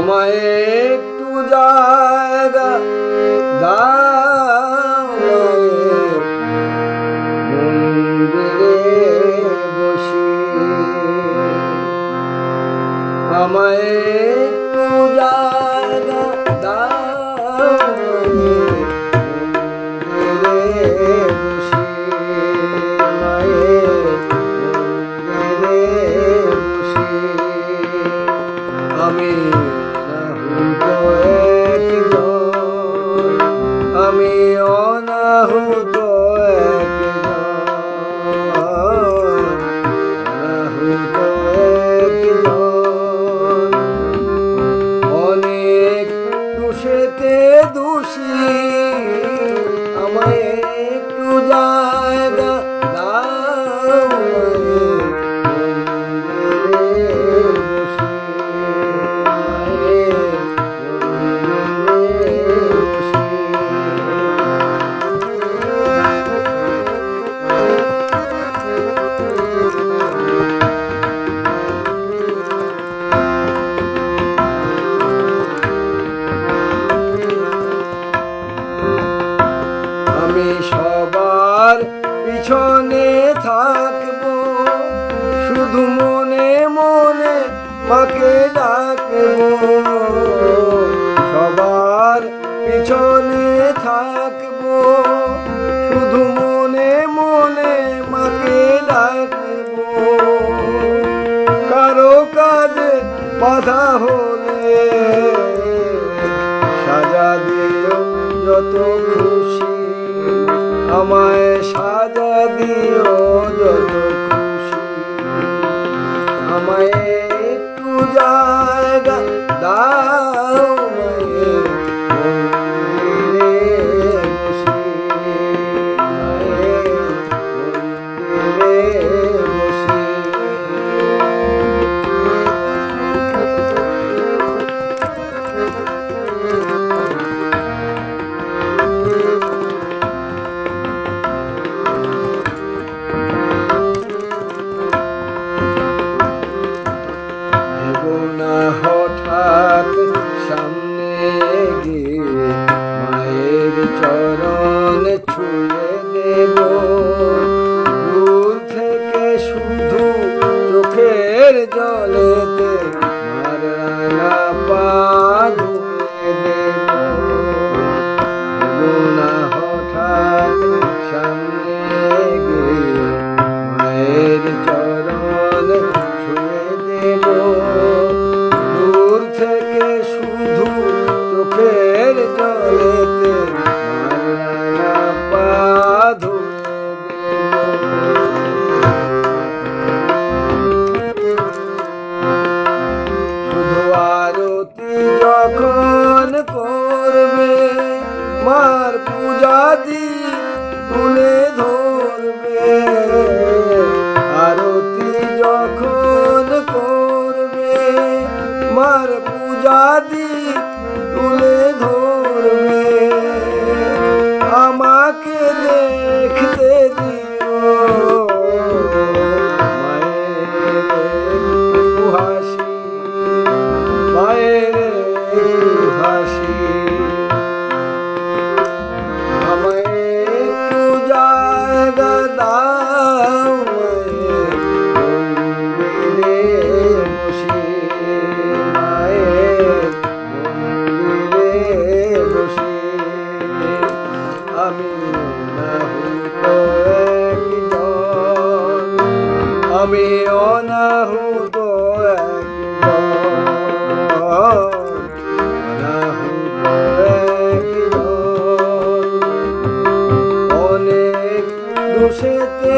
আমায় একটু জায়গা দাও, মন্দিরে বসি। আমায় একটু জায়গা দাও, মন্দিরে বসি। আমি অনাহুত একজন, আমি অনাহুত একজন, অনেক দোষেতে দোষী। আমায় একটু জায়গা দাও, আমি সবার পিছনে থাকবো, শুধু মনে মনে মাকে ডাকবো। সবার পিছনে থাকবো, শুধু মনে মনে মাকে ডাকবো। কারো কাজে বাধা হলে সাজা দিও যত খুশি, আমায় সাজা দিও যত খুশি। আমায় একটু জায়গা দাও, মন্দিরে বসি। মন্দিরে বসি। হঠাৎ সামনে গিয়ে মায়ের চরণ ছুঁয়ে দেব, দূর থেকে শুধু চোখের জলেতে মার রাঙা পা ধুয়ে দেব। না হঠাৎ সামনে গিয়ে মায়ের চরণ ছুঁয়ে দেব, দূর থেকে শুধু চোখের জলেতে মার রাঙা পা ধুয়ে দেব। শুধু আরতি যখন করবে, মার পূজা দিয়ে তুলে ধরবে। আরতি যখন করবে, মার পূজা দিয়ে তুলে ধরবে। আমাকে দেখতে দিও, মায়ের একটু হাসি, মায়ের একটু হাসি। আমায় একটু জায়গা দাও, মন্দিরে বসি। মায়ের মন্দিরে বসি। আমি অনাহুত একজন, আমি অনাহুত একজন, অনাহুত একজন, অনেক দোষেতে